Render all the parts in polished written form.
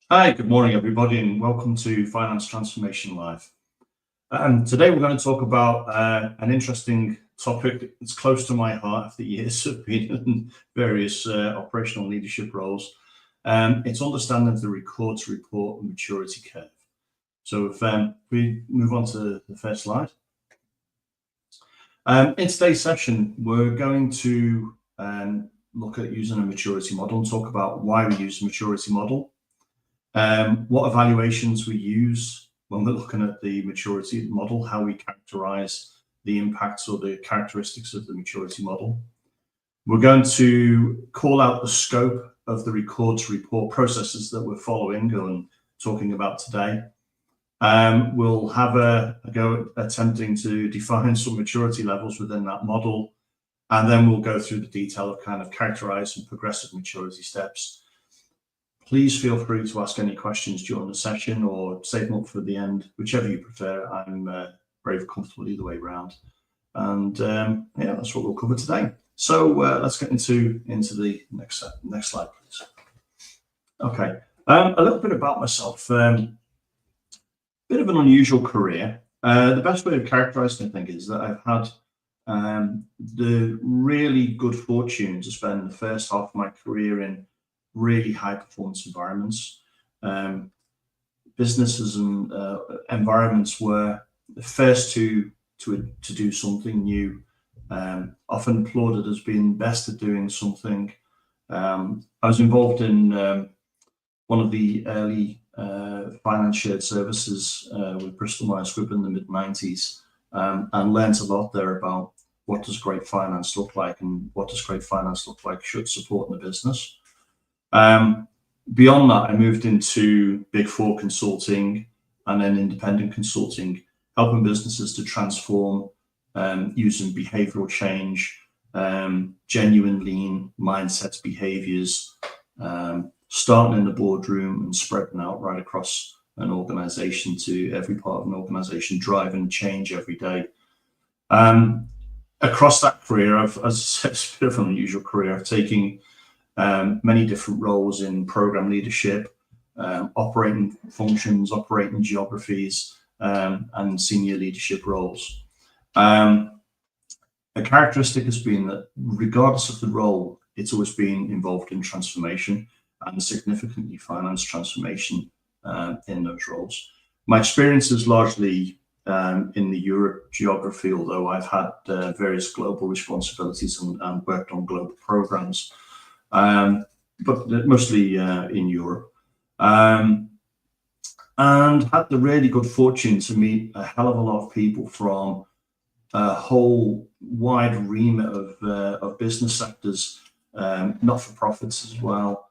Hi, good morning, everybody, and welcome to Finance Transformation Live. Today we're going to talk about an interesting topic that's close to my heart after years of being in various operational leadership roles. It's understanding the record to report and maturity curve. So if we move on to the first slide. In today's session, we're going to look at using a maturity model and talk about why we use a maturity model. What evaluations we use when we're looking at the maturity model, how we characterize the impacts or the characteristics of the maturity model. We're going to call out the scope of the record to report processes that we're following and talking about today. We'll have a go at attempting to define some maturity levels within that model, and then we'll go through the detail of kind of characterize and progressive maturity steps. Please feel free to ask any questions during the session or save them up for the end, whichever you prefer. I'm very comfortable either way around. And yeah, that's what we'll cover today. So let's get into the next slide, please. Okay, a little bit about myself. Bit of an unusual career. The best way of characterizing it, I think, is that I've had the really good fortune to spend the first half of my career in really high performance environments, businesses and environments where the first to do something new, often applauded as being best at doing something. I was involved in one of the early finance shared services with Bristol Myers Squibb in the mid-90s, and learned a lot there about what does great finance look like and what does great finance look like should support the business. Beyond that, I moved into Big Four consulting and then independent consulting, helping businesses to transform using behavioral change, genuine lean mindset behaviors, starting in the boardroom and spreading out right across an organization to every part of an organization, driving change every day. Across that career, as I said, it's a bit of an unusual career. I've taken many different roles in program leadership, operating functions, operating geographies, and senior leadership roles. A characteristic has been that regardless of the role, it's always been involved in transformation and significantly finance transformation in those roles. My experience is largely in the Europe geography, although I've had various global responsibilities and worked on global programs. But mostly in Europe, and had the really good fortune to meet a hell of a lot of people from a whole wide remit of business sectors, not-for-profits as well,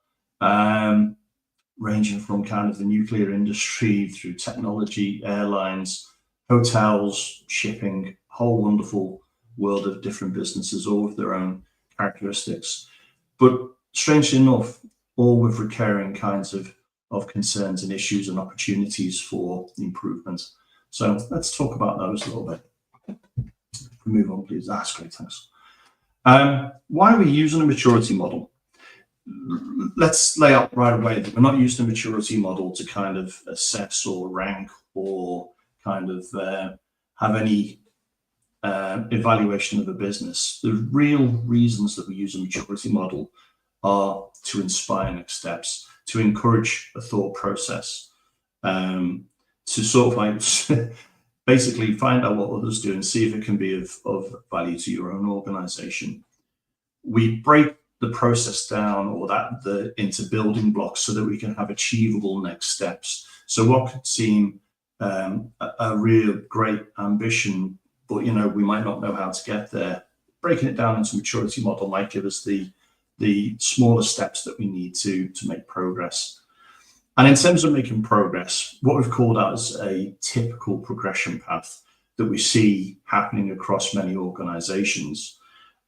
ranging from kind of the nuclear industry through technology, airlines, hotels, shipping, whole wonderful world of different businesses, all with their own characteristics. But strangely enough, all with recurring kinds of concerns and issues and opportunities for improvement. So let's talk about those a little bit. If we move on, please. That's great, thanks. Why are we using a maturity model? Let's lay out right away that we're not using a maturity model to kind of assess or rank or kind of have any evaluation of a business. The real reasons that we use a maturity model are to inspire next steps, to encourage a thought process, to sort of like basically find out what others do and see if it can be of value to your own organization. We break the process down or into building blocks so that we can have achievable next steps. So what could seem a real great ambition, but we might not know how to get there, breaking it down into maturity model might give us the smaller steps that we need to make progress. And in terms of making progress, what we've called out as a typical progression path that we see happening across many organizations.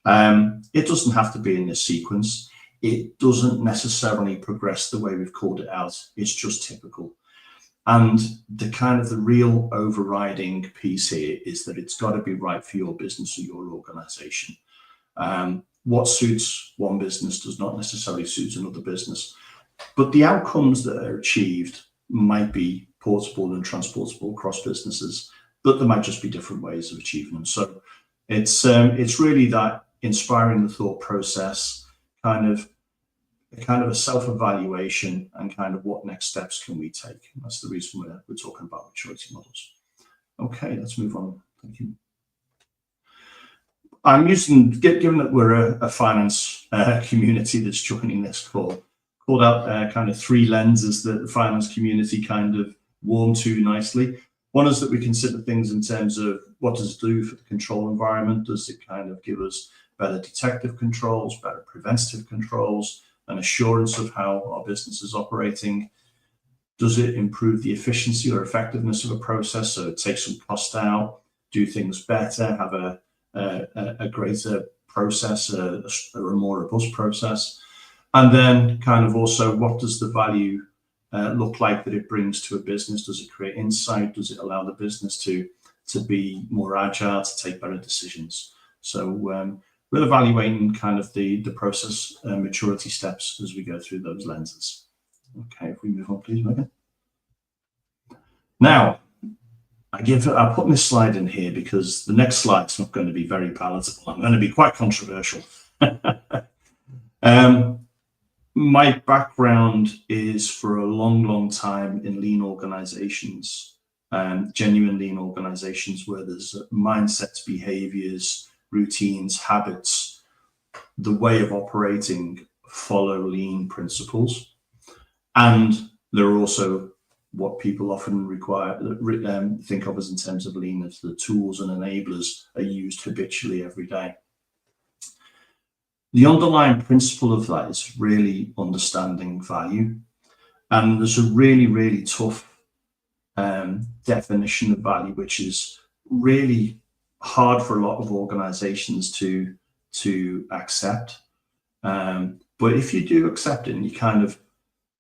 It doesn't have to be in this sequence. It doesn't necessarily progress the way we've called it out. It's just typical. And the real overriding piece here is that it's got to be right for your business or your organization. What suits one business does not necessarily suit another business. But the outcomes that are achieved might be portable and transportable across businesses, but there might just be different ways of achieving them. So it's really that inspiring the thought process, kind of a self-evaluation, and kind of what next steps can we take. And that's the reason we're talking about maturity models. Okay, let's move on. Thank you. I'm using, given that we're a finance community that's joining this call, called out kind of 3 lenses that the finance community kind of warm to nicely. One is that we consider things in terms of what does it do for the control environment? Does it kind of give us better detective controls, better preventative controls, an assurance of how our business is operating? Does it improve the efficiency or effectiveness of a process? So it takes some cost out, do things better, have a greater process, a more robust process. And then kind of also, what does the value look like that it brings to a business? Does it create insight? Does it allow the business to be more agile, to take better decisions? So we're evaluating kind of the process maturity steps as we go through those lenses. Okay, if we move on, please, Megan. Now, I'm putting this slide in here because the next slide's not going to be very palatable. I'm going to be quite controversial. My background is for a long time in lean organizations, genuine lean organizations where there's mindsets, behaviors, routines, habits, the way of operating follow lean principles. And there are also what people often think of as in terms of lean as the tools and enablers are used habitually every day. The underlying principle of that is really understanding value. And there's a really tough definition of value, which is really hard for a lot of organizations to accept. But if you do accept it and you kind of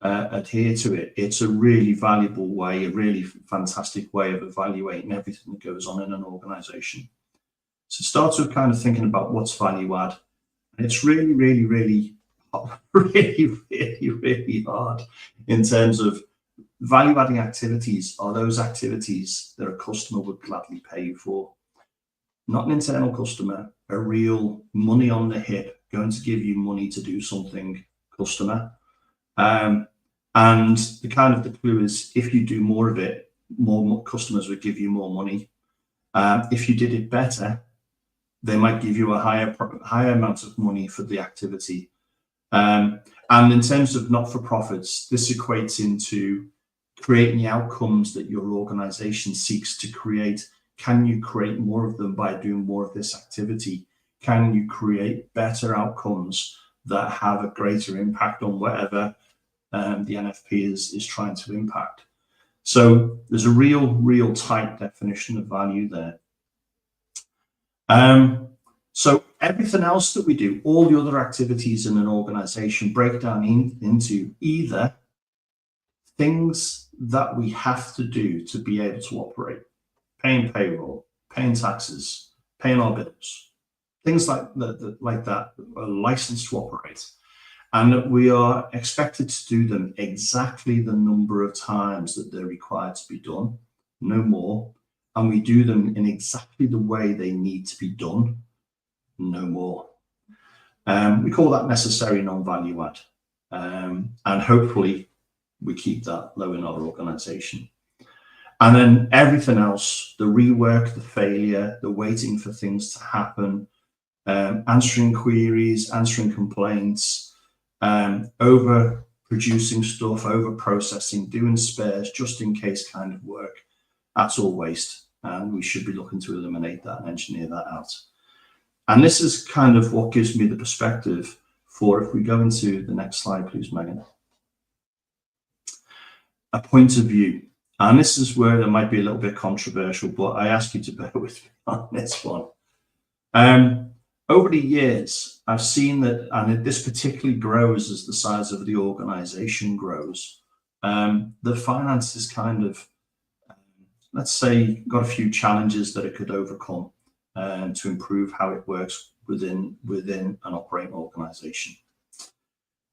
adhere to it, it's a really valuable way, a really fantastic way of evaluating everything that goes on in an organization. So it starts with kind of thinking about what's value add. And it's really hard in terms of value adding activities are those activities that a customer would gladly pay you for. Not an internal customer, a real money on the hip, going to give you money to do something customer. And the kind of the clue is if you do more of it, more customers would give you more money. If you did it better, they might give you a higher amount of money for the activity. And in terms of not-for-profits, this equates into creating the outcomes that your organization seeks to create. Can you create more of them by doing more of this activity? Can you create better outcomes that have a greater impact on whatever the NFP is trying to impact? So there's a real tight definition of value there. So everything else that we do, all the other activities in an organization break down into either things that we have to do to be able to operate, paying payroll, paying taxes, paying our bills, things like that are licensed to operate. And that we are expected to do them exactly the number of times that they're required to be done, no more. And we do them in exactly the way they need to be done, no more. We call that necessary non-value add. And hopefully we keep that low in our organization. And then everything else, the rework, the failure, the waiting for things to happen, answering queries, answering complaints, over producing stuff, over processing, doing spares, just in case kind of work, that's all waste. And we should be looking to eliminate that and engineer that out. And this is kind of what gives me the perspective for, if we go into the next slide, please, Megan, a point of view. And this is where it might be a little bit controversial, but I ask you to bear with me on this one. Over the years, I've seen that, and this particularly grows as the size of the organization grows, the finance is kind of, let's say, got a few challenges that it could overcome to improve how it works within an operating organization.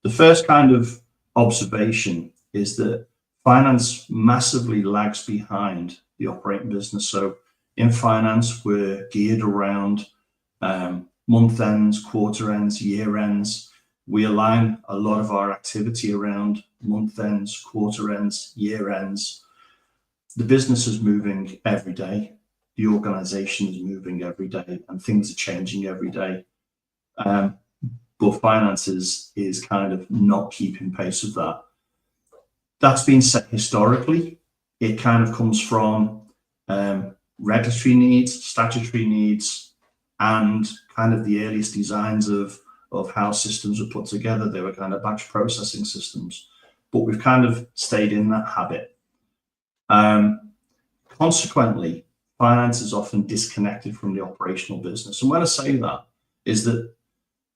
The first kind of observation is that finance massively lags behind the operating business. So in finance, we're geared around month ends, quarter ends, year ends. We align a lot of our activity around month ends, quarter ends, year ends. The business is moving every day. The organization is moving every day, and things are changing every day. But finance is kind of not keeping pace with that. That's been set historically. It kind of comes from regulatory needs, statutory needs, and kind of the earliest designs of how systems were put together. They were kind of batch processing systems, but we've kind of stayed in that habit. Consequently, finance is often disconnected from the operational business. And when I say that, is that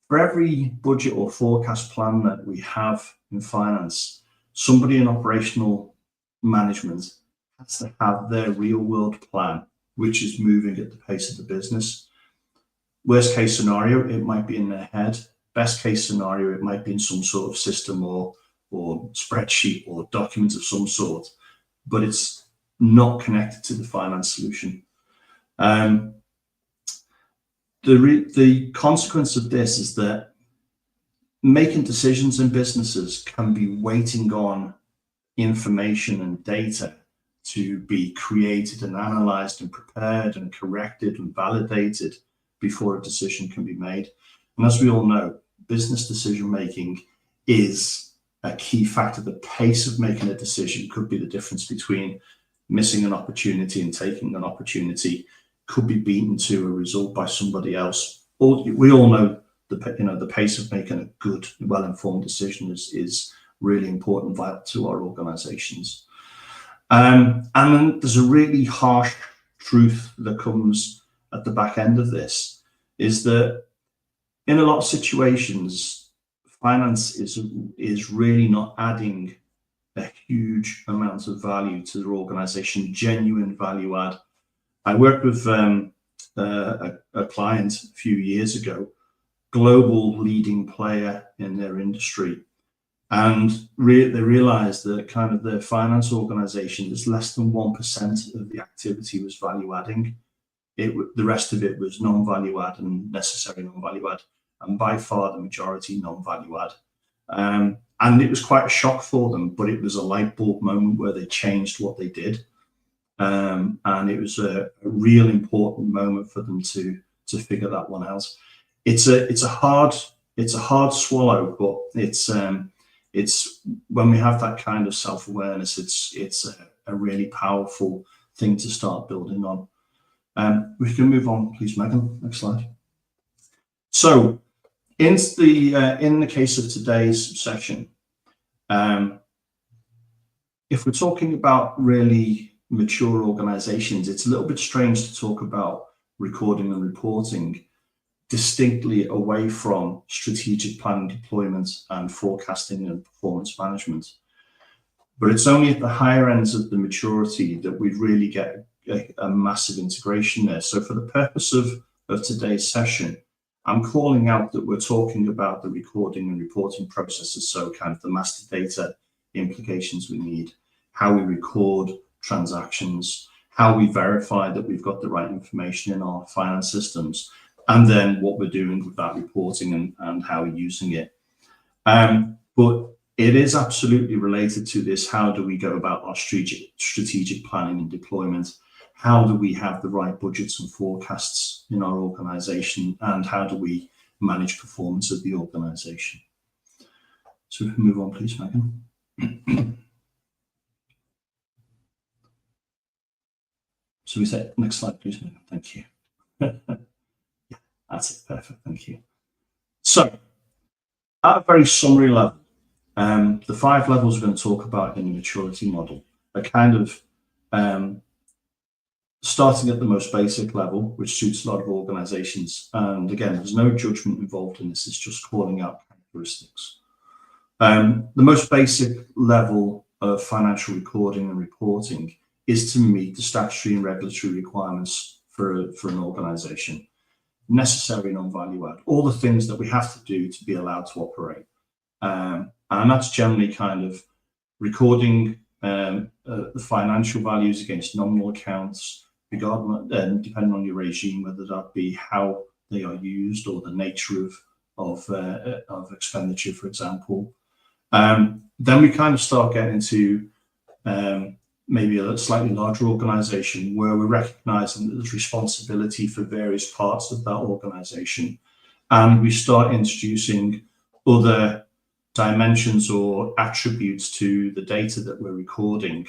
for every budget or forecast plan that we have in finance, somebody in operational management has to have their real world plan, which is moving at the pace of the business. Worst case scenario, it might be in their head. Best case scenario, it might be in some sort of system or spreadsheet or document of some sort, but it's not connected to the finance solution. The consequence of this is that making decisions in businesses can be waiting on information and data to be created and analyzed and prepared and corrected and validated before a decision can be made. And as we all know, business decision making is a key factor. The pace of making a decision could be the difference between missing an opportunity and taking an opportunity, could be beaten to a result by somebody else. We all know the pace of making a good, well-informed decision is really important, vital to our organizations. And then there's a really harsh truth that comes at the back end of this, is that in a lot of situations, finance is really not adding a huge amount of value to their organization, genuine value add. I worked with a client a few years ago, global leading player in their industry, and they realized that kind of their finance organization is less than 1% of the activity was value adding. The rest of it was non-value add and necessary non-value add, and by far the majority non-value add. And it was quite a shock for them, but it was a light bulb moment where they changed what they did. And it was a real important moment for them to figure that one out. It's a hard swallow, but it's when we have that kind of self-awareness, it's a really powerful thing to start building on. We can move on, please, Megan. Next slide. So in the case of today's session, if we're talking about really mature organizations, it's a little bit strange to talk about recording and reporting distinctly away from strategic planning, deployment, and forecasting and performance management. But it's only at the higher ends of the maturity that we really get a massive integration there. So for the purpose of today's session, I'm calling out that we're talking about the recording and reporting processes, so kind of the master data implications we need, how we record transactions, how we verify that we've got the right information in our finance systems, and then what we're doing with that reporting and how we're using it. But it is absolutely related to this. How do we go about our strategic planning and deployment? How do we have the right budgets and forecasts in our organization? And how do we manage performance of the organization? So we can move on, please, Megan. So we say, next slide, please, Megan. Thank you. Yeah, that's it. Perfect. Thank you. So at a very summary level, the 5 levels we're going to talk about in the maturity model are kind of starting at the most basic level, which suits a lot of organizations. And again, there's no judgment involved in this. It's just calling out characteristics. The most basic level of financial recording and reporting is to meet the statutory and regulatory requirements for an organization. Necessary non-value add, all the things that we have to do to be allowed to operate. And And that's generally kind of recording the financial values against nominal accounts, depending on your regime, whether that be how they are used or the nature of expenditure, for example. Then we kind of start getting into maybe a slightly larger organization where we're recognizing that there's responsibility for various parts of that organization. And we start introducing other dimensions or attributes to the data that we're recording,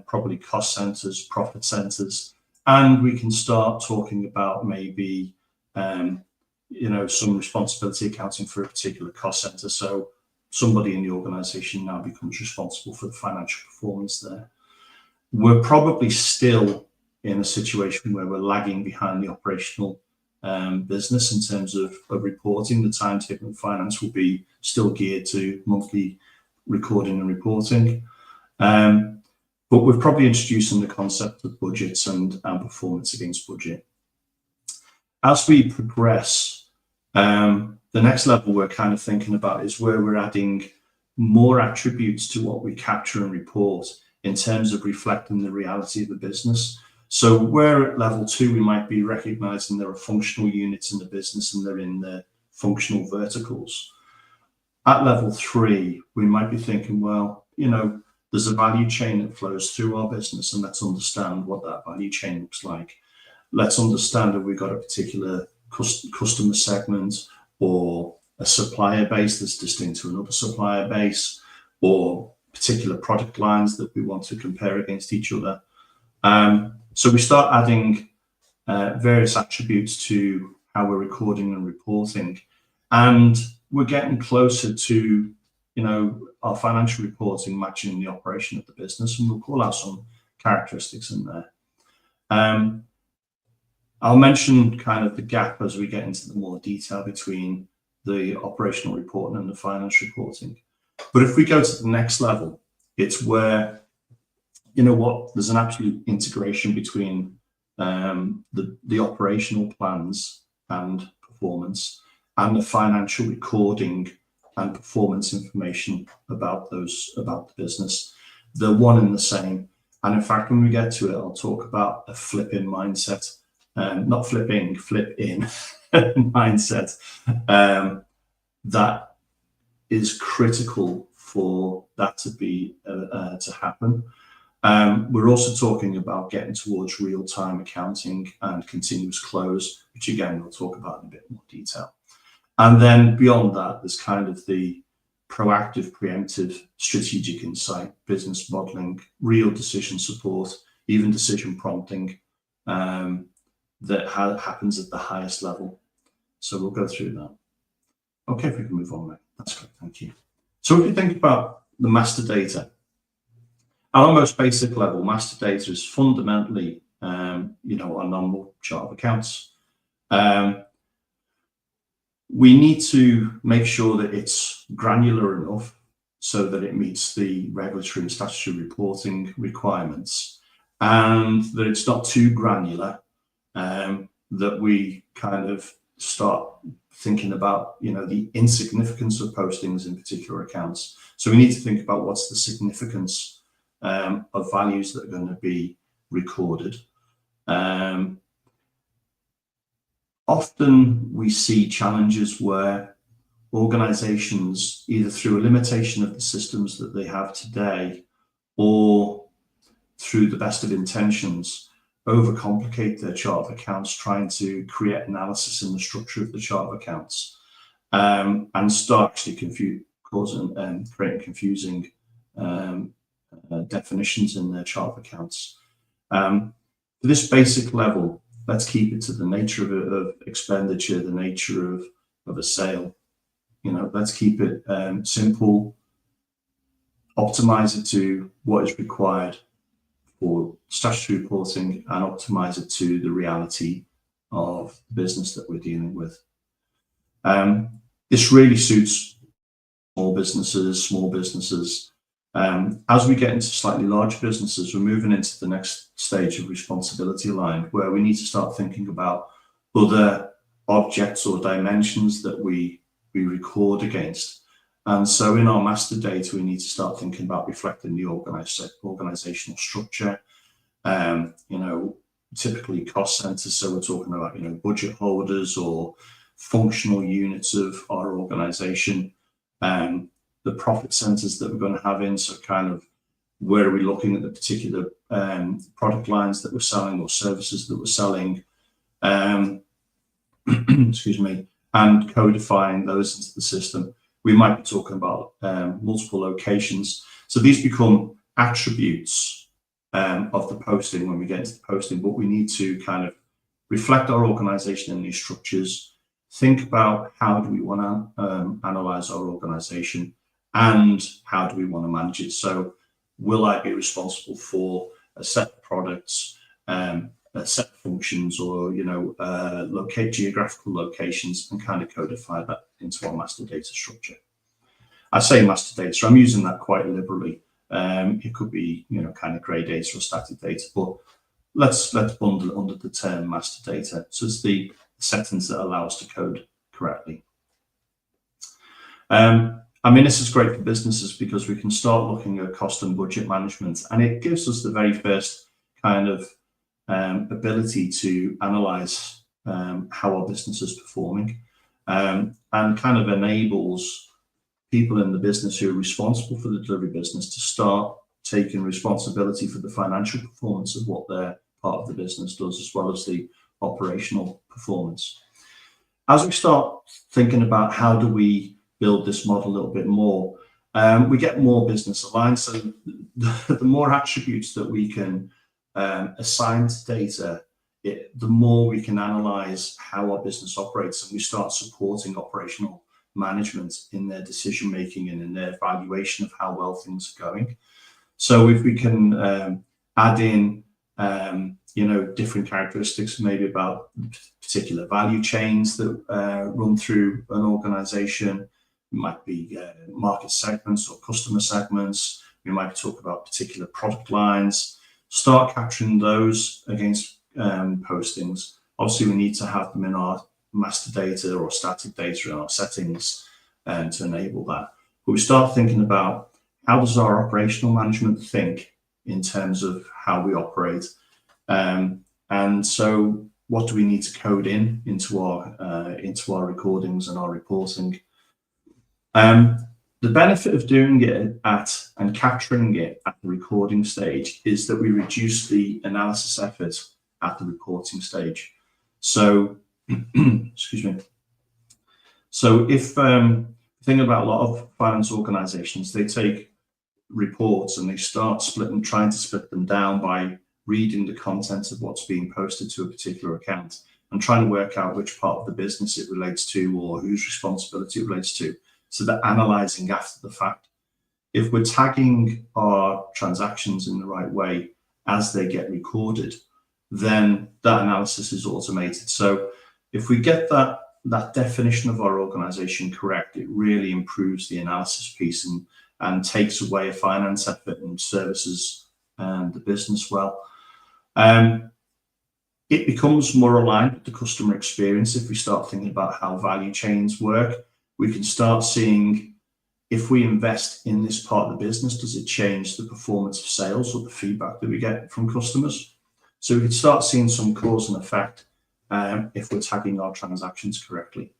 probably cost centers, profit centers, and we can start talking about maybe some responsibility accounting for a particular cost center. So somebody in the organization now becomes responsible for the financial performance there. We're probably still in a situation where we're lagging behind the operational business in terms of reporting. The timetable in finance will be still geared to monthly recording and reporting. But we're probably introducing the concept of budgets and performance against budget. As we progress, the next level we're kind of thinking about is where we're adding more attributes to what we capture and report in terms of reflecting the reality of the business. So where at level 2, we might be recognizing there are functional units in the business and they're in the functional verticals. At level 3, we might be thinking, well, there's a value chain that flows through our business, and let's understand what that value chain looks like. Let's understand that we've got a particular customer segment or a supplier base that's distinct to another supplier base, or particular product lines that we want to compare against each other. So we start adding various attributes to how we're recording and reporting, and we're getting closer to our financial reporting matching the operation of the business, and we'll call out some characteristics in there. I'll mention kind of the gap as we get into the more detail between the operational reporting and the financial reporting. But if we go to the next level, it's where there's an absolute integration between the operational plans and performance and the financial recording and performance information about the business. They're one and the same. And in fact, when we get to it, I'll talk about a flip-in mindset, not flipping, flip-in mindset that is critical for that to happen. We're also talking about getting towards real-time accounting and continuous close, which again, we'll talk about in a bit more detail. And then beyond that, there's kind of the proactive, preemptive, strategic insight, business modeling, real decision support, even decision prompting that happens at the highest level. So we'll go through that. Okay, if we can move on, mate. That's great, thank you. So if you think about the master data, at our most basic level, master data is fundamentally, our normal chart of accounts. We need to make sure that it's granular enough so that it meets the regulatory and statutory reporting requirements, and that it's not too granular, that we kind of start thinking about, the insignificance of postings in particular accounts. So we need to think about what's the significance of values that are going to be recorded. Often we see challenges where organizations, either through a limitation of the systems that they have today or through the best of intentions, overcomplicate their chart of accounts, trying to create analysis in the structure of the chart of accounts, and start actually causing and creating confusing definitions in their chart of accounts. For this basic level, let's keep it to the nature of expenditure, the nature of a sale. Let's keep it simple, optimize it to what is required for statutory reporting, and optimize it to the reality of the business that we're dealing with. This really suits small businesses. As we get into slightly larger businesses, we're moving into the next stage of responsibility aligned, where we need to start thinking about other objects or dimensions that we record against. And so in our master data, we need to start thinking about reflecting the organizational structure, typically cost centers. So we're talking about, budget holders or functional units of our organization, the profit centers that we're going to have in. So kind of where are we looking at the particular product lines that we're selling or services that we're selling, excuse me, and codifying those into the system. We might be talking about multiple locations. So these become attributes of the posting when we get into the posting, but we need to kind of reflect our organization in these structures, think about how do we want to analyze our organization and how do we want to manage it. So will I be responsible for a set of products, a set of functions, or locate geographical locations and kind of codify that into our master data structure. I say master data, so I'm using that quite liberally. It could be kind of grey data or static data, but let's bundle it under the term master data. So it's the settings that allow us to code correctly. This is great for businesses because we can start looking at cost and budget management, and it gives us the very first kind of ability to analyze how our business is performing, and kind of enables people in the business who are responsible for the delivery business to start taking responsibility for the financial performance of what their part of the business does, as well as the operational performance. As we start thinking about how do we build this model a little bit more, we get more business aligned. So the more attributes that we can assign to data, the more we can analyze how our business operates, and we start supporting operational management in their decision making and in their evaluation of how well things are going. So if we can add in different characteristics, maybe about particular value chains that run through an organization, it might be market segments or customer segments, we might talk about particular product lines, start capturing those against postings. Obviously we need to have them in our master data or static data in our settings to enable that. But we start thinking about how does our operational management think in terms of how we operate, and so what do we need to code into our recordings and our reporting. The benefit of doing it and capturing it at the recording stage is that we reduce the analysis effort at the reporting stage. So excuse me. So if thinking about a lot of finance organizations, they take reports and they start trying to split them down by reading the content of what's being posted to a particular account and trying to work out which part of the business it relates to or whose responsibility it relates to. So they're analyzing after the fact. If we're tagging our transactions in the right way as they get recorded, then that analysis is automated. So if we get that definition of our organization correct, it really improves the analysis piece and takes away a finance effort and services the business well. It becomes more aligned with the customer experience. If we start thinking about how value chains work, we can start seeing if we invest in this part of the business, does it change the performance of sales or the feedback that we get from customers? So we can start seeing some cause and effect if we're tagging our transactions correctly.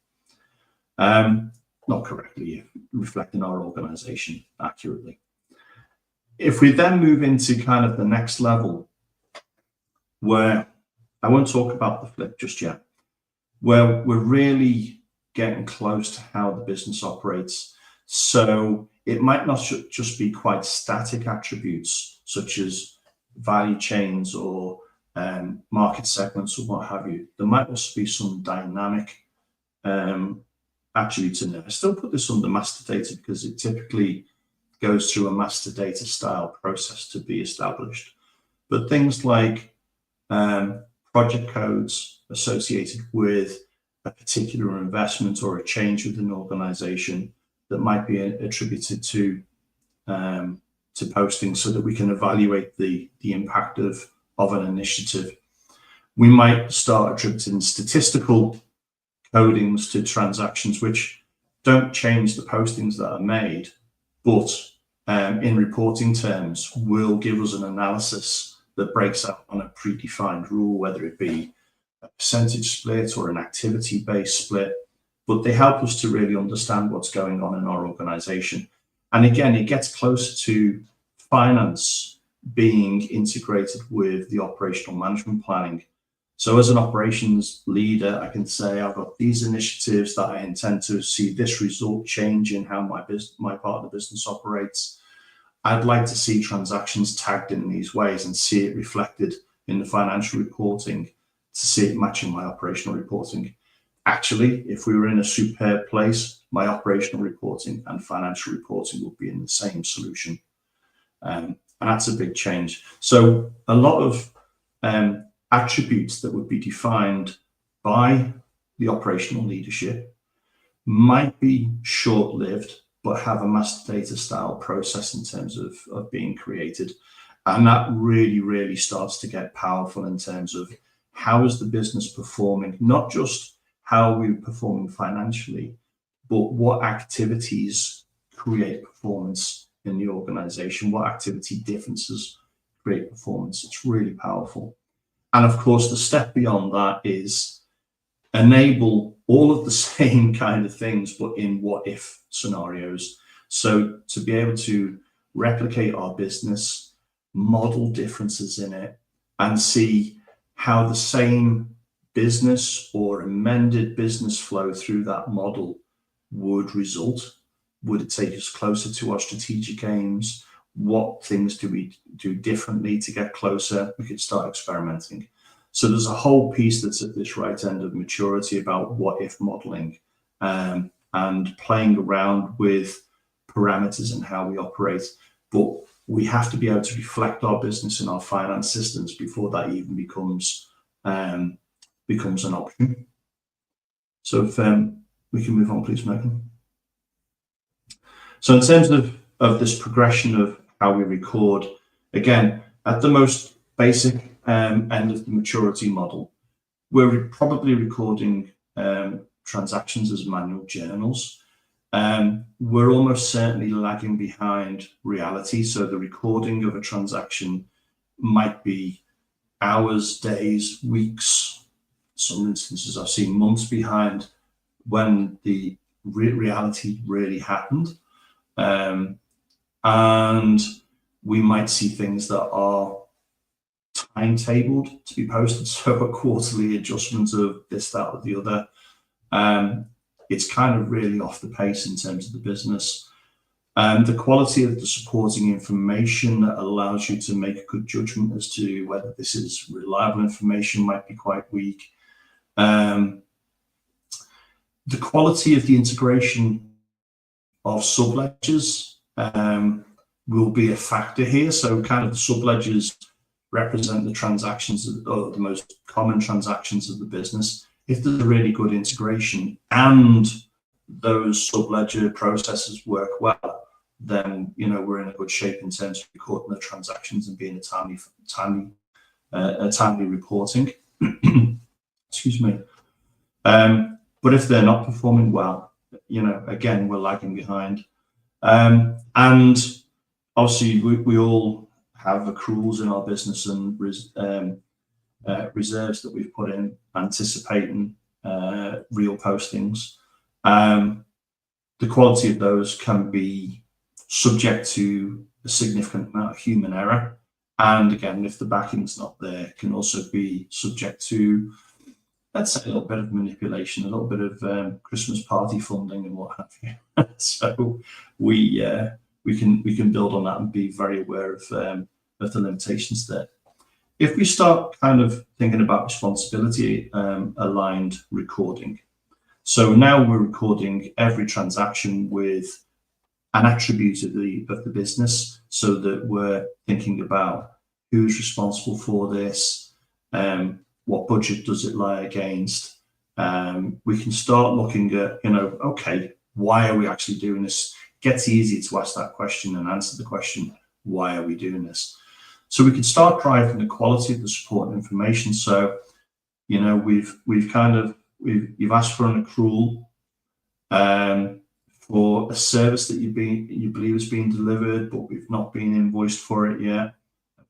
Not correctly, reflecting our organization accurately. If we then move into kind of the next level, where I won't talk about the flip just yet, where we're really getting close to how the business operates. So it might not just be quite static attributes such as value chains or market segments or what have you. There might also be some dynamic attributes in there. I still put this under master data because it typically goes through a master data style process to be established. But things like project codes associated with a particular investment or a change within an organization that might be attributed to posting so that we can evaluate the impact of an initiative. We might start attributing statistical codings to transactions, which don't change the postings that are made, but in reporting terms will give us an analysis that breaks out on a predefined rule, whether it be a percentage split or an activity-based split, but they help us to really understand what's going on in our organization. And again, it gets closer to finance being integrated with the operational management planning. So as an operations leader, I can say I've got these initiatives that I intend to see this result change in how my part of the business operates. I'd like to see transactions tagged in these ways and see it reflected in the financial reporting, to see it matching my operational reporting. Actually, if we were in a superb place, my operational reporting and financial reporting would be in the same solution. And that's a big change. So a lot of attributes that would be defined by the operational leadership might be short-lived, but have a master data style process in terms of being created. And that really, really starts to get powerful in terms of how is the business performing, not just how we're performing financially, but what activities create performance in the organization, what activity differences create performance. It's really powerful. And of course, the step beyond that is enable all of the same kind of things, but in what if scenarios. So to be able to replicate our business, model differences in it, and see how the same business or amended business flow through that model would result. Would it take us closer to our strategic aims? What things do we do differently to get closer? We could start experimenting. So there's a whole piece that's at this right end of maturity about what if modeling, and playing around with parameters and how we operate. But we have to be able to reflect our business in our finance systems before that even becomes an option. So if we can move on, please, Megan. So in terms of this progression of how we record, again, at the most basic end of the maturity model, we're probably recording transactions as manual journals. We're almost certainly lagging behind reality. So the recording of a transaction might be hours, days, weeks, some instances I've seen months behind when the reality really happened. And we might see things that are timetabled to be posted, so a quarterly adjustment of this, that, or the other. It's kind of really off the pace in terms of the business. The quality of the supporting information that allows you to make a good judgment as to whether this is reliable information might be quite weak. The quality of the integration of subledgers will be a factor here. So kind of the subledgers represent the transactions, or the most common transactions of the business. If there's a really good integration and those subledger processes work well, then we're in a good shape in terms of recording the transactions and being a timely reporting. Excuse me. But if they're not performing well, again, we're lagging behind. And obviously, we all have accruals in our business and reserves that we've put in, anticipating real postings. The quality of those can be subject to a significant amount of human error. And again, if the backing's not there, can also be subject to, let's say, a little bit of manipulation, a little bit of Christmas party funding and what have you. So we can build on that and be very aware of the limitations there. If we start kind of thinking about responsibility aligned recording, so now we're recording every transaction with an attribute of the business, so that we're thinking about who's responsible for this, what budget does it lie against. We can start looking at, okay, why are we actually doing this? It gets easier to ask that question and answer the question, why are we doing this? So we can start driving the quality of the support and information. So, you've asked for an accrual. for a service that you believe is being delivered, but we've not been invoiced for it yet.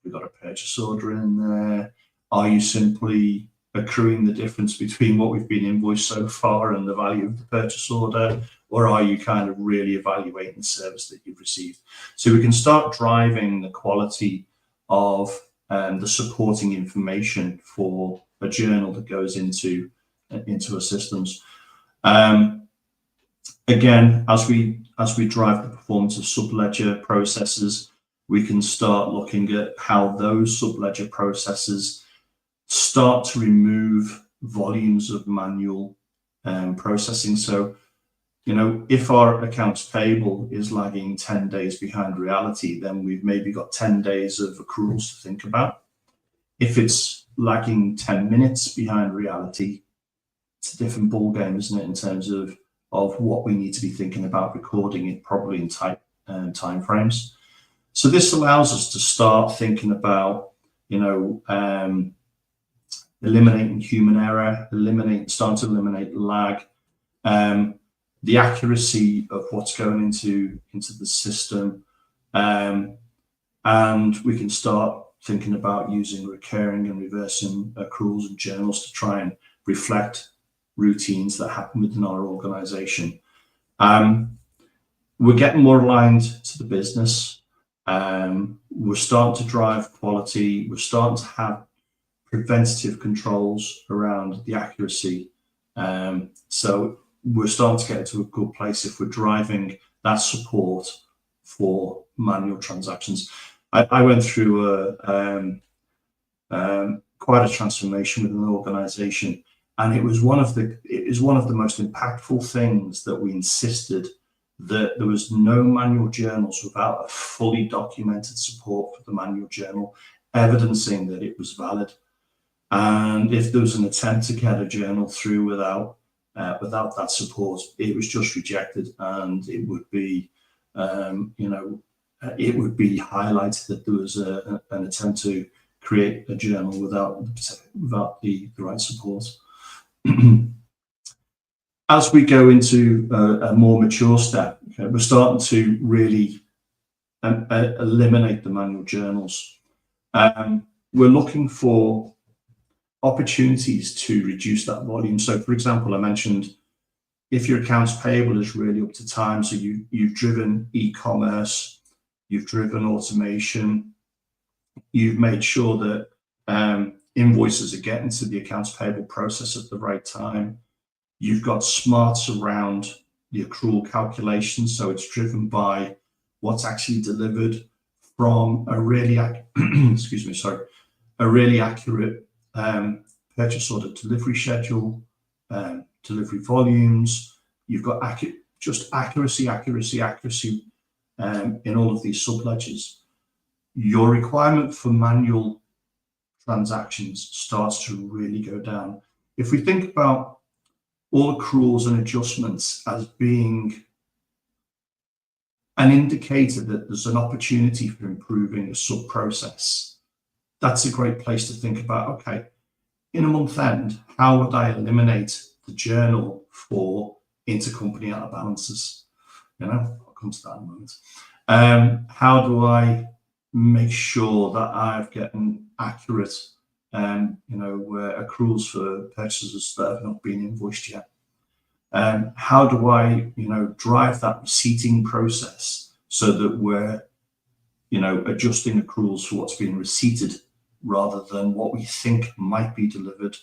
We've got a purchase order in there. Are you simply accruing the difference between what we've been invoiced so far and the value of the purchase order, or are you kind of really evaluating the service that you've received? So we can start driving the quality of the supporting information for a journal that goes into our systems. Again, as we drive the performance of subledger processes, we can start looking at how those subledger processes start to remove volumes of manual processing. So, you know, if our accounts payable is lagging 10 days behind reality, then we've maybe got 10 days of accruals to think about. If it's lagging 10 minutes behind reality, it's a different ballgame, isn't it, in terms of what we need to be thinking about recording it probably in time frames. So this allows us to start thinking about, you know, eliminating human error, starting to eliminate lag, the accuracy of what's going into the system, and we can start thinking about using recurring and reversing accruals and journals to try and reflect routines that happen within our organization. We're getting more aligned to the business. We're starting to drive quality. We're starting to have preventative controls around the accuracy. So we're starting to get to a good place if we're driving that support for manual transactions. I went through quite a transformation within an organization, and it was one of the most impactful things that we insisted that there was no manual journals without a fully documented support for the manual journal, evidencing that it was valid. And if there was an attempt to get a journal through without that support, it was just rejected, and it would be, it would be highlighted that there was an attempt to create a journal without the right support. As we go into a more mature step, okay, we're starting to really eliminate the manual journals. We're looking for opportunities to reduce that volume. So, for example, I mentioned if your accounts payable is really up to time, so you've driven e-commerce, you've driven automation, you've made sure that invoices are getting to the accounts payable process at the right time. You've got smarts around the accrual calculation, so it's driven by what's actually delivered from a really accurate purchase order delivery schedule, delivery volumes. You've got accuracy in all of these subledgers. Your requirement for manual transactions starts to really go down. If we think about all accruals and adjustments as being an indicator that there's an opportunity for improving a sub-process, that's a great place to think about, okay, in a month end, how would I eliminate the journal for intercompany out of balances? You know, I'll come to that in a moment. How do I make sure that I've gotten accurate accruals for purchases that have not been invoiced yet? How do I, drive that receipting process so that we're, adjusting accruals for what's been receipted rather than what we think might be delivered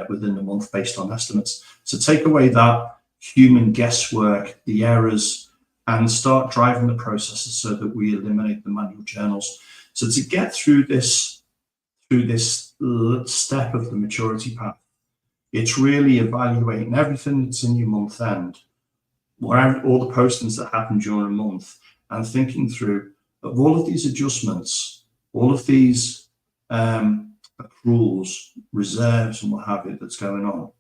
within the month based on estimates? So take away that human guesswork, the errors, and start driving the processes so that we eliminate the manual journals. So to get through this step of the maturity path, it's really evaluating everything that's in your month end, all the postings that happen during a month, and thinking through of all of these adjustments, all of these accruals, reserves, and what have you that's going on.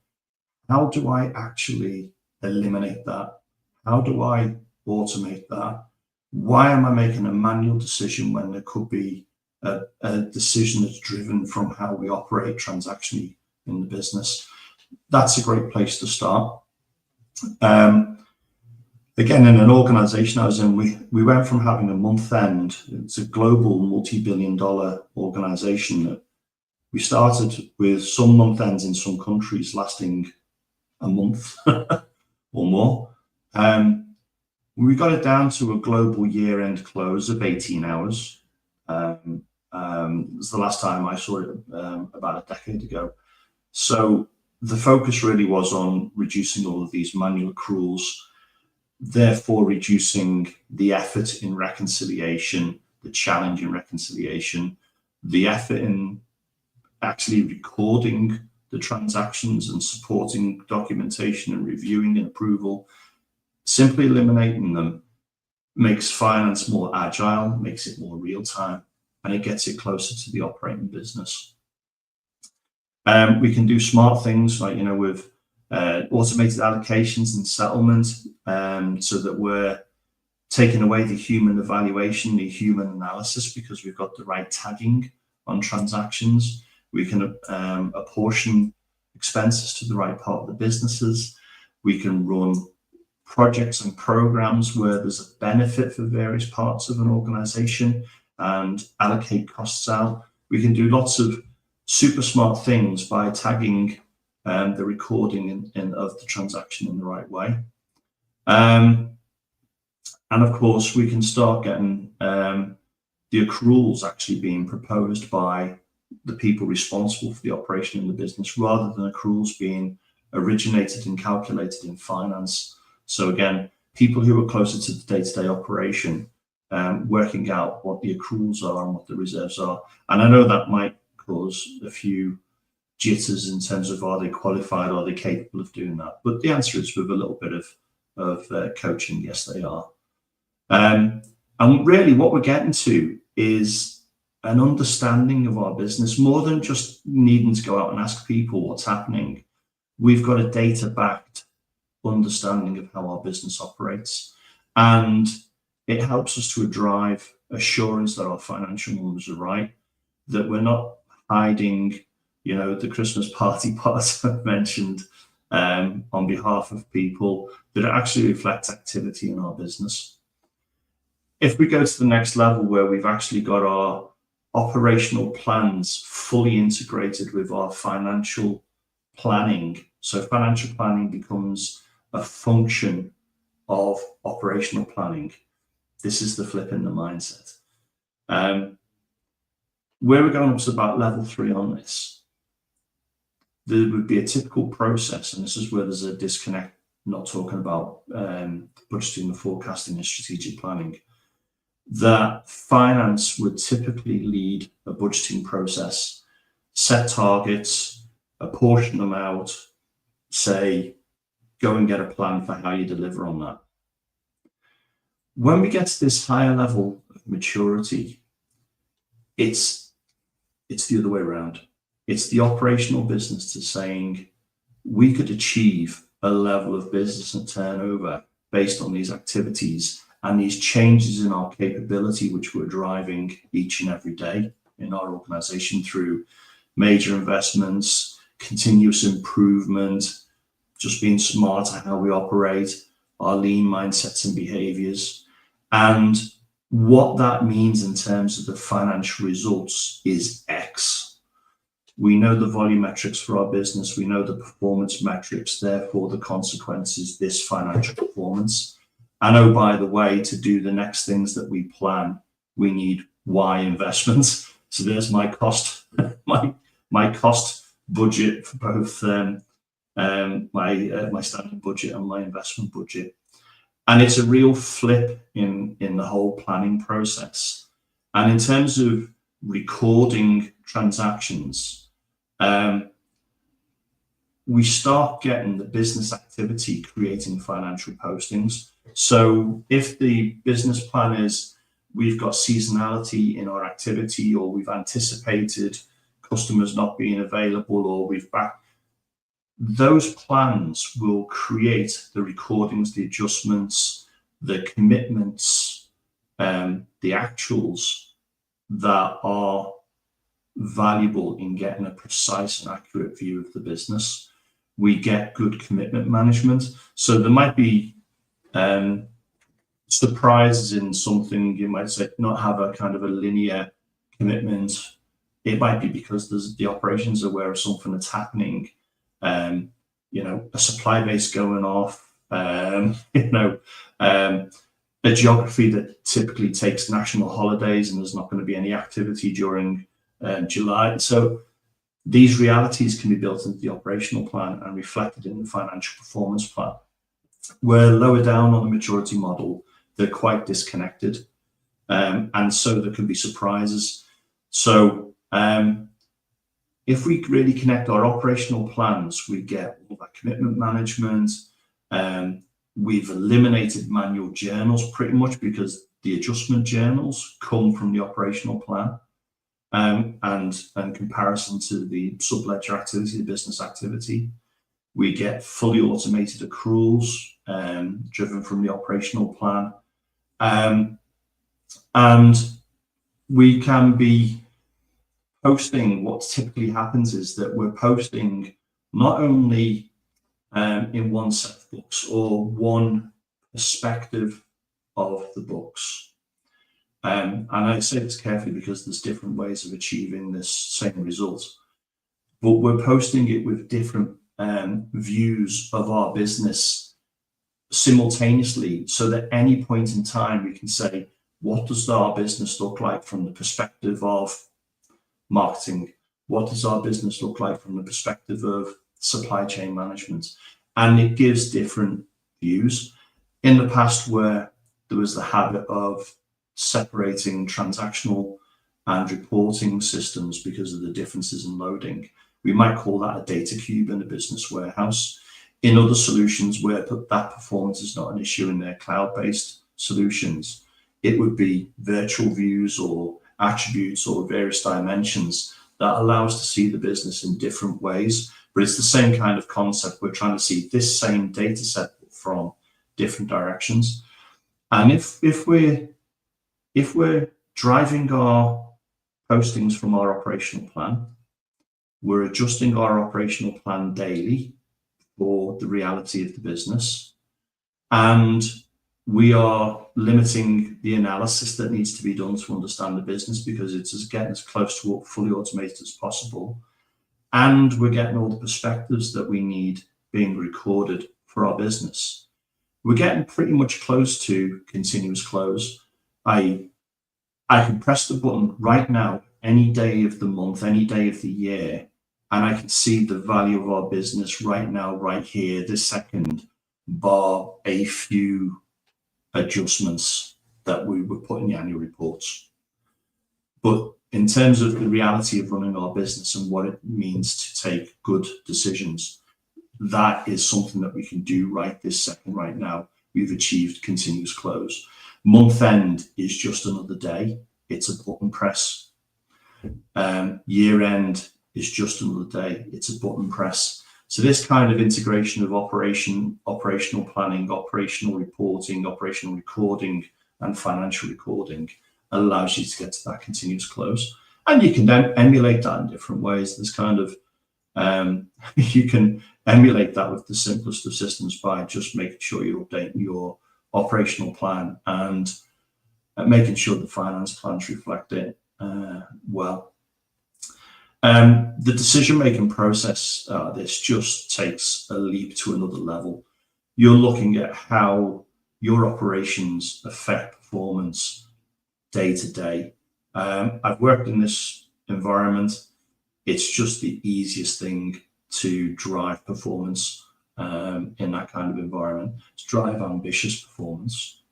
How do I actually eliminate that? How do I automate that? Why am I making a manual decision when there could be a decision that's driven from how we operate transactionally in the business? That's a great place to start. Again, in an organization I was in, we went from having a month end, it's a global multi-billion-dollar organization that we started with some month ends in some countries lasting a month or more. We got it down to a global year-end close of 18 hours. It was the last time I saw it about a decade ago. So the focus really was on reducing all of these manual accruals, therefore reducing the effort in reconciliation, the challenge in reconciliation, the effort in actually recording the transactions and supporting documentation and reviewing and approval. Simply eliminating them makes finance more agile, makes it more real time, and it gets it closer to the operating business. We can do smart things like, with automated allocations and settlement, so that we're taking away the human evaluation, the human analysis, because we've got the right tagging on transactions. We can apportion expenses to the right part of the businesses. We can run projects and programs where there's a benefit for various parts of an organization and allocate costs out. We can do lots of super smart things by tagging the recording of the transaction in the right way. And of course, we can start getting the accruals actually being proposed by the people responsible for the operation in the business, rather than accruals being originated and calculated in finance. So again, people who are closer to the day-to-day operation, working out what the accruals are and what the reserves are. And I know that might cause a few jitters in terms of, are they qualified, are they capable of doing that? But the answer is, with a little bit of coaching, yes, they are. And really what we're getting to is an understanding of our business, more than just needing to go out and ask people what's happening. We've got a data-backed understanding of how our business operates, and it helps us to drive assurance that our financial numbers are right, that we're not hiding, the Christmas party part I've mentioned on behalf of people, that it actually reflects activity in our business. If we go to the next level, where we've actually got our operational plans fully integrated with our financial planning, so financial planning becomes a function of operational planning. This is the flip in the mindset. Where we're going up to about level 3 on this, there would be a typical process, and this is where there's a disconnect, not talking about budgeting and forecasting and strategic planning, that finance would typically lead a budgeting process, set targets, apportion them out, say, go and get a plan for how you deliver on that. When we get to this higher level of maturity, it's the other way around. It's the operational business to saying, we could achieve a level of business and turnover based on these activities and these changes in our capability, which we're driving each and every day in our organization through major investments, continuous improvement, just being smart at how we operate, our lean mindsets and behaviors. And what that means in terms of the financial results is X. We know the volume metrics for our business, we know the performance metrics, therefore the consequence is this financial performance. And oh, by the way, to do the next things that we plan, we need Y investments. So there's my cost, my cost budget for both my standard budget and my investment budget. And it's a real flip in the whole planning process. And in terms of recording transactions, we start getting the business activity creating financial postings. So if the business plan is, we've got seasonality in our activity, or we've anticipated customers not being available, or we've backed, those plans will create the recordings, the adjustments, the commitments, the actuals that are valuable in getting a precise and accurate view of the business. We get good commitment management. So there might be surprises in something, you might say, not have a kind of a linear commitment. It might be because the operations are aware of something that's happening, a supply base going off, a geography that typically takes national holidays and there's not going to be any activity during July. So these realities can be built into the operational plan and reflected in the financial performance plan. Where lower down on the maturity model, they're quite disconnected. And so there can be surprises. So if we really connect our operational plans, we get all that commitment management. We've eliminated manual journals pretty much because the adjustment journals come from the operational plan and comparison to the sub-ledger activity, the business activity. We get fully automated accruals driven from the operational plan. And we can be posting, what typically happens is that we're posting not only in one set of books or one perspective of the books. And I say this carefully because there's different ways of achieving this same result. But we're posting it with different views of our business simultaneously, so that at any point in time we can say, what does our business look like from the perspective of marketing? What does our business look like from the perspective of supply chain management? And it gives different views. In the past, where there was the habit of separating transactional and reporting systems because of the differences in loading, we might call that a data cube in a business warehouse. In other solutions where that performance is not an issue in their cloud-based solutions, it would be virtual views or attributes or various dimensions that allow us to see the business in different ways. But it's the same kind of concept. We're trying to see this same data set from different directions. And if we're driving our postings from our operational plan, we're adjusting our operational plan daily for the reality of the business, and we are limiting the analysis that needs to be done to understand the business because it's getting as close to fully automated as possible. And we're getting all the perspectives that we need being recorded for our business. We're getting pretty much close to continuous close. I can press the button right now, any day of the month, any day of the year, and I can see the value of our business right now, right here, this second, bar a few adjustments that we would put in the annual reports. But in terms of the reality of running our business and what it means to take good decisions, that is something that we can do right this second, right now. We've achieved continuous close. Month end is just another day. It's a button press. Year end is just another day. It's a button press. So this kind of integration of operational planning, operational reporting, operational recording, and financial recording allows you to get to that continuous close. And you can then emulate that in different ways. There's kind of, you can emulate that with the simplest of systems by just making sure you're updating your operational plan and making sure the finance plans reflect it well. The decision-making process, this just takes a leap to another level. You're looking at how your operations affect performance day to day. I've worked in this environment. It's just the easiest thing to drive performance in that kind of environment, to drive ambitious performance.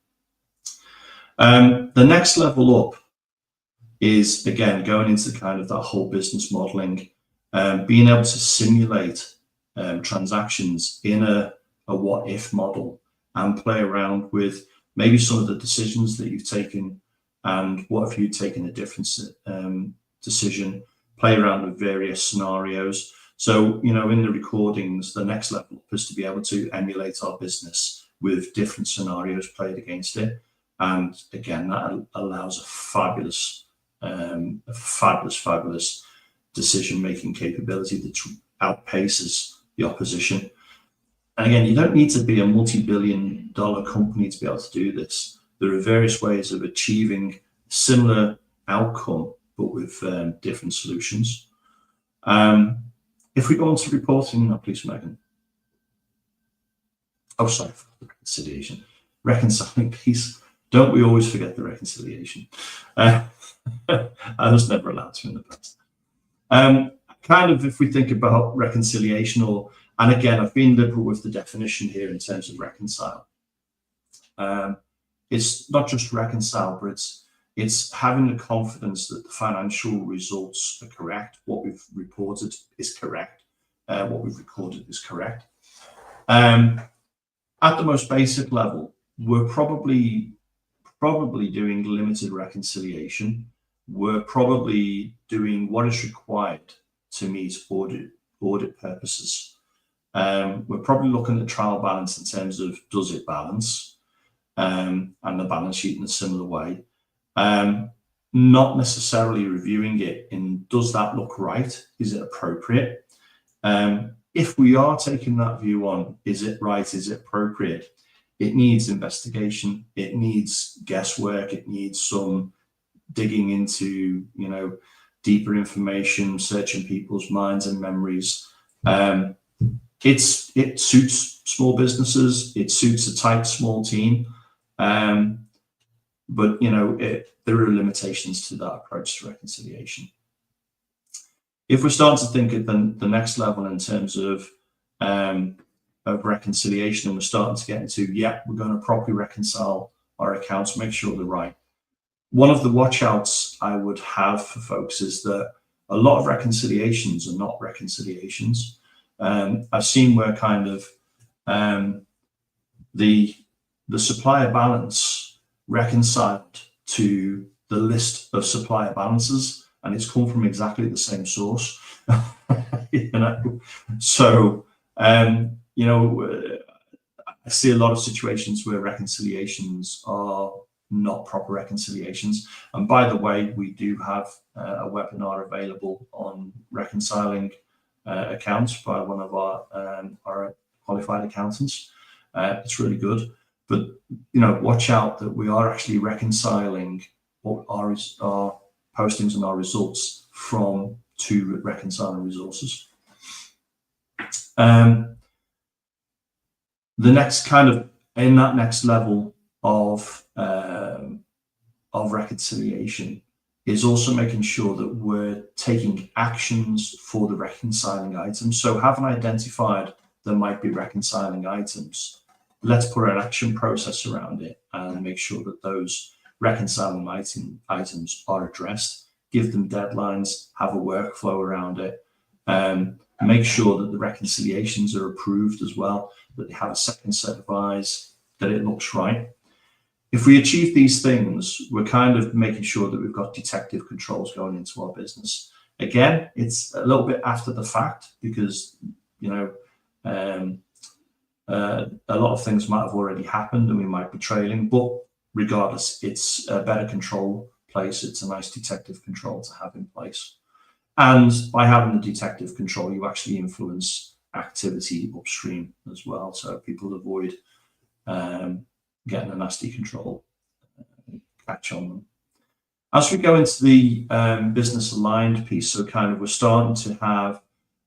The next level up is, again, going into kind of that whole business modeling, being able to simulate transactions in a what-if model and play around with maybe some of the decisions that you've taken and what if you'd taken a different decision, play around with various scenarios. So, in the recordings, the next level up is to be able to emulate our business with different scenarios played against it. And again, that allows a fabulous decision-making capability that outpaces the opposition. And again, you don't need to be a multi-billion-dollar company to be able to do this. There are various ways of achieving similar outcome, but with different solutions. If we go on to reporting now, please, Megan. Oh, sorry, the reconciliation. Reconciling piece. Don't we always forget the reconciliation? I was never allowed to in the past. Kind of, if we think about reconciliation, and again, I've been liberal with the definition here in terms of reconcile. It's not just reconcile, but it's having the confidence that the financial results are correct, what we've reported is correct, what we've recorded is correct. At the most basic level, we're probably doing limited reconciliation. We're probably doing what is required to meet audit purposes. We're probably looking at trial balance in terms of does it balance, and the balance sheet in a similar way. Not necessarily reviewing it in does that look right? Is it appropriate? If we are taking that view on, is it right? Is it appropriate? It needs investigation. It needs guesswork. It needs some digging into, deeper information, searching people's minds and memories. It suits small businesses. It suits a tight, small team. But there are limitations to that approach to reconciliation. If we're starting to think at the next level in terms of reconciliation, and we're starting to get into, we're going to properly reconcile our accounts, make sure they're right. One of the watch outs I would have for folks is that a lot of reconciliations are not reconciliations. I've seen where kind of the supplier balance reconciled to the list of supplier balances, and it's come from exactly the same source. So I see a lot of situations where reconciliations are not proper reconciliations. And by the way, we do have a webinar available on reconciling accounts by one of our qualified accountants. It's really good, but watch out that we are actually reconciling what our postings and our results from to reconciling resources. The next kind of in that next level of reconciliation is also making sure that we're taking actions for the reconciling items. So having identified there might be reconciling items, let's put an action process around it and make sure that those reconciling items are addressed, give them deadlines, have a workflow around it, make sure that the reconciliations are approved as well, that they have a second set of eyes, that it looks right. If we achieve these things, we're kind of making sure that we've got detective controls going into our business. Again, it's a little bit after the fact because, a lot of things might have already happened and we might be trailing, but regardless, it's a better control place. It's a nice detective control to have in place. And by having the detective control, you actually influence activity upstream as well. So people avoid getting a nasty control catch on them. As we go into the business aligned piece, so kind of we're starting to have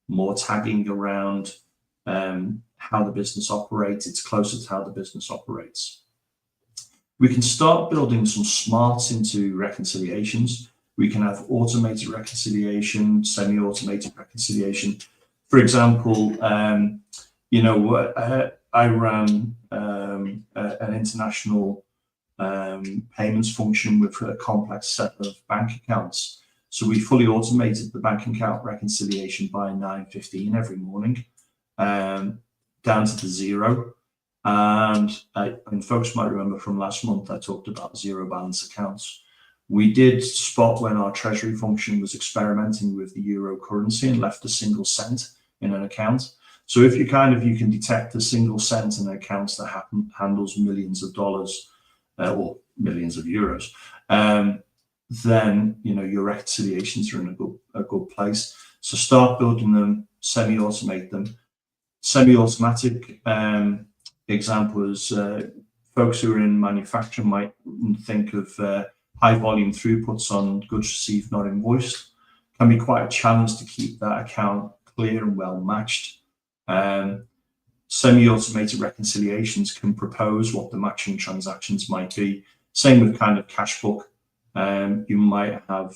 more tagging around how the business operates. It's closer to how the business operates. We can start building some smarts into reconciliations. We can have automated reconciliation, semi-automated reconciliation. For example, I ran an international payments function with a complex set of bank accounts. So we fully automated the bank account reconciliation by 9:15 every morning, down to the zero. And folks might remember from last month, I talked about zero balance accounts. We did spot when our treasury function was experimenting with the euro currency and left a single cent in an account. So if you can detect a single cent in an account that handles millions of dollars or millions of euros, then your reconciliations are in a good place. So start building them, semi-automate them. Semi-automatic example is folks who are in manufacturing might think of high volume throughputs on goods received not invoiced. Can be quite a challenge to keep that account clear and well matched. Semi-automated reconciliations can propose what the matching transactions might be. Same with kind of cash book. You might have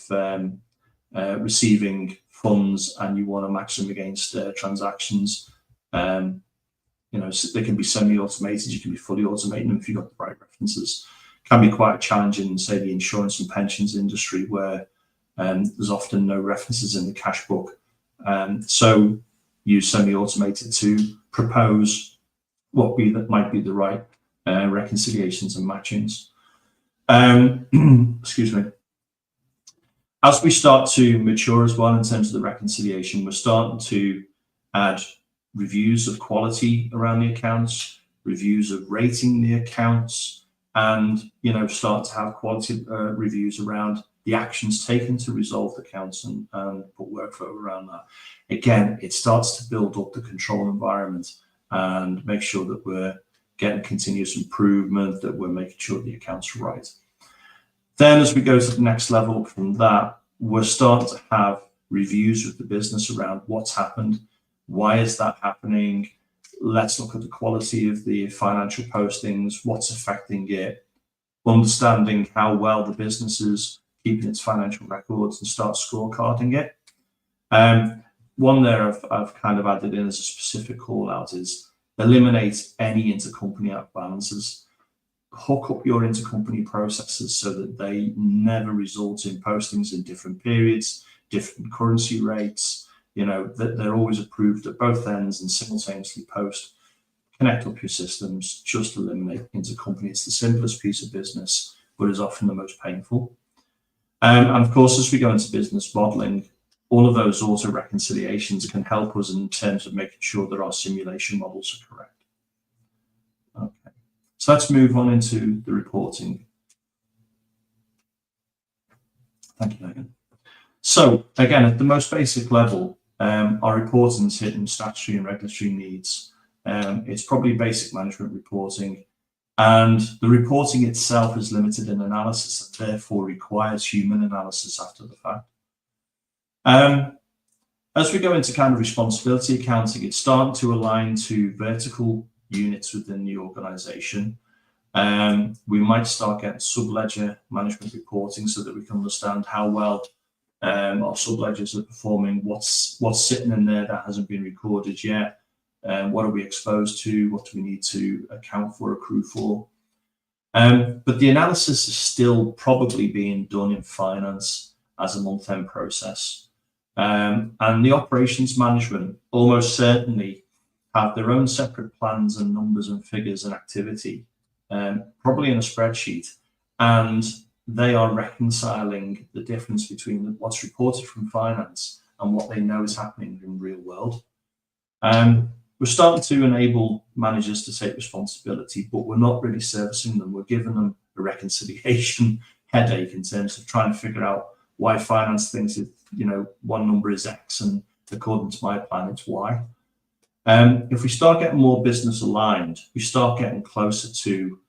receiving funds and you want to match them against transactions. So they can be semi-automated, you can be fully automating them if you've got the right references. Can be quite challenging in, say, the insurance and pensions industry, where there's often no references in the cash book. So use semi-automated to propose what might be the right reconciliations and matchings. Excuse me. As we start to mature as well in terms of the reconciliation, we're starting to add reviews of quality around the accounts, reviews of rating the accounts, and start to have quality reviews around the actions taken to resolve the accounts and put workflow around that. Again, it starts to build up the control environment and make sure that we're getting continuous improvement, that we're making sure the accounts are right. Then as we go to the next level from that, we're starting to have reviews with the business around what's happened, why is that happening, let's look at the quality of the financial postings, what's affecting it, understanding how well the business is keeping its financial records, and start scorecarding it. One there I've kind of added in as a specific call out is eliminate any intercompany out balances. Hook up your intercompany processes so that they never result in postings in different periods, different currency rates, that they're always approved at both ends and simultaneously post. Connect up your systems, just eliminate intercompany. It's the simplest piece of business, but is often the most painful. And of course, as we go into business modeling, all of those auto reconciliations can help us in terms of making sure that our simulation models are correct. Okay, so let's move on into the reporting. Thank you, Megan. So again, at the most basic level, our reporting is hitting statutory and regulatory needs. It's probably basic management reporting, and the reporting itself is limited in analysis and therefore requires human analysis after the fact. As we go into kind of responsibility accounting, it's starting to align to vertical units within the organization. We might start getting sub-ledger management reporting so that we can understand how well our sub-ledgers are performing, what's sitting in there that hasn't been recorded yet, what are we exposed to, what do we need to account for, accrue for. But the analysis is still probably being done in finance as a month-end process. And the operations management almost certainly have their own separate plans and numbers and figures and activity, probably in a spreadsheet, and they are reconciling the difference between what's reported from finance and what they know is happening in real world. We're starting to enable managers to take responsibility, but we're not really servicing them. We're giving them a reconciliation headache in terms of trying to figure out why finance thinks it, one number is X and according to my plan it's Y. If we start getting more business aligned, we start getting closer to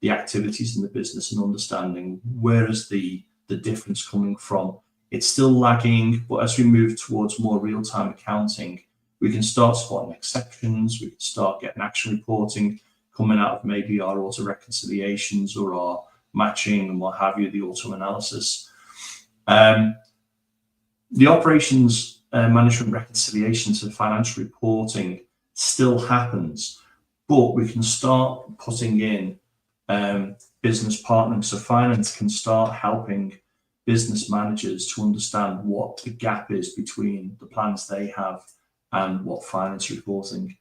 the activities in the business and understanding where is the difference coming from. It's still lagging, but as we move towards more real-time accounting, we can start spotting exceptions, we can start getting action reporting coming out of maybe our auto reconciliations or our matching and what have you, the auto analysis. The operations management reconciliations and financial reporting still happens, but we can start putting in business partnering. So finance can start helping business managers to understand what the gap is between the plans they have and what finance reporting.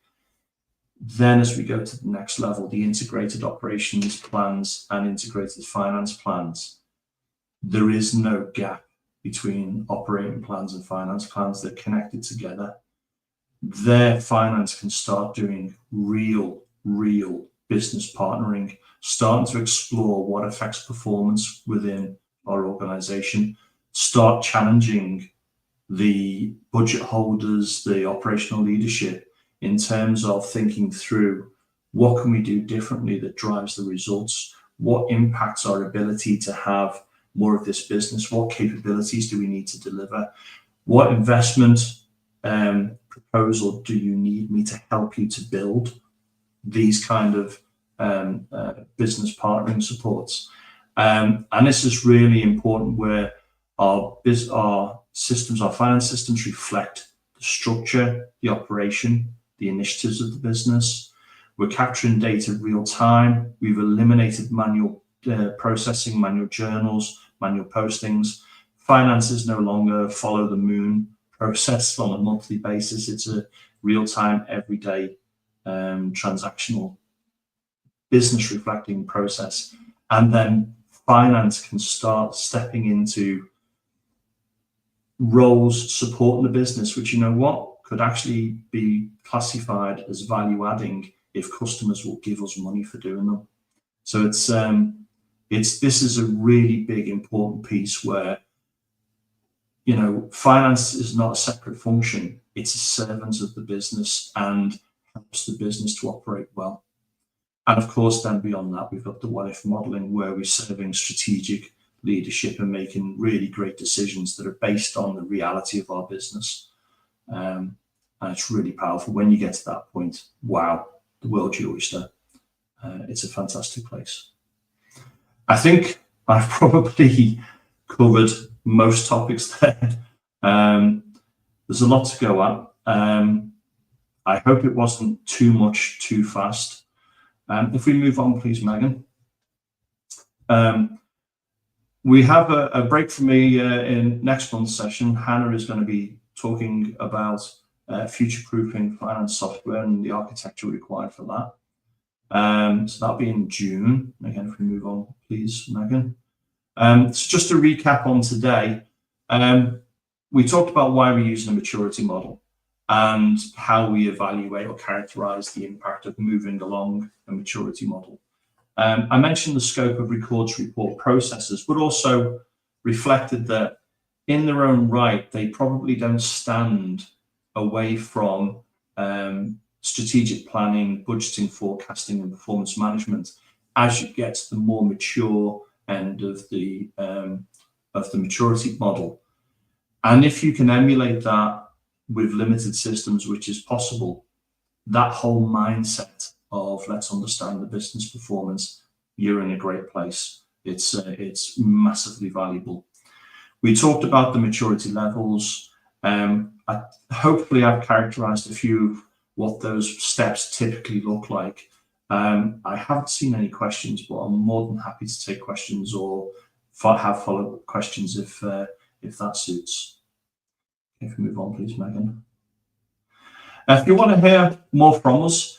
Then as we go to the next level, the integrated operations plans and integrated finance plans, there is no gap between operating plans and finance plans. They're connected together. Their finance can start doing real business partnering, starting to explore what affects performance within our organization, start challenging the budget holders, the operational leadership in terms of thinking through what can we do differently that drives the results, what impacts our ability to have more of this business, what capabilities do we need to deliver, what investment proposal do you need me to help you to build these kind of business partnering supports. And this is really important where our systems, our finance systems reflect the structure, the operation, the initiatives of the business. We're capturing data real time. We've eliminated manual processing, manual journals, manual postings. Finance is no longer follow the moon process on a monthly basis. It's a real time, everyday transactional business reflecting process. And then finance can start stepping into roles supporting the business, which, you know what, could actually be classified as value adding if customers will give us money for doing them. So this is a really big important piece where, you know, finance is not a separate function. It's a servant of the business and helps the business to operate well. And of course, then beyond that, we've got the what if modeling, where we're serving strategic leadership and making really great decisions that are based on the reality of our business. And it's really powerful when you get to that point. Wow, the world's your oyster. It's a fantastic place. I think I've probably covered most topics there. There's a lot to go at. I hope it wasn't too much too fast. If we move on, please, Megan. We have a break for me in next month's session. Hannah is going to be talking about future-proofing finance software and the architecture required for that. So that'll be in June. Again, if we move on, please, Megan. So just to recap on today, we talked about why we're using a maturity model and how we evaluate or characterize the impact of moving along a maturity model. I mentioned the scope of records report processes, but also reflected that in their own right, they probably don't stand away from strategic planning, budgeting, forecasting, and performance management as you get to the more mature end of the maturity model. And if you can emulate that with limited systems, which is possible, that whole mindset of let's understand the business performance, you're in a great place. It's massively valuable. We talked about the maturity levels. Hopefully I've characterized a few of what those steps typically look like. I haven't seen any questions, but I'm more than happy to take questions or have follow-up questions if that suits. If we move on, please, Megan. If you want to hear more from us,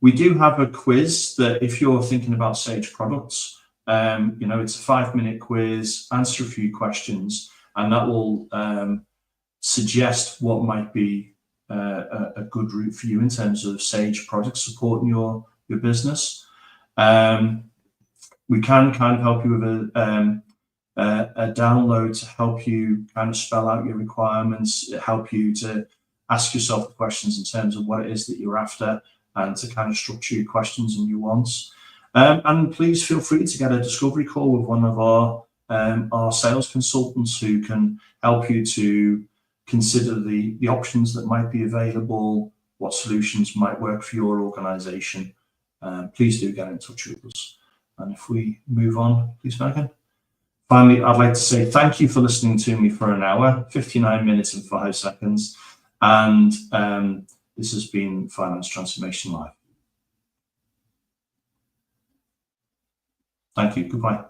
we do have a quiz that if you're thinking about Sage products, you know, it's a 5-minute quiz, answer a few questions, and that will suggest what might be a good route for you in terms of Sage product support in your business. We can kind of help you with a download to help you kind of spell out your requirements, help you to ask yourself the questions in terms of what it is that you're after and to kind of structure your questions and your wants. And please feel free to get a discovery call with one of our sales consultants who can help you to consider the options that might be available, what solutions might work for your organization. Please do get in touch with us. And if we move on, please, Megan. Finally, I'd like to say thank you for listening to me for an hour, 59 minutes and 5 seconds. And this has been Finance Transformation Live. Thank you. Goodbye.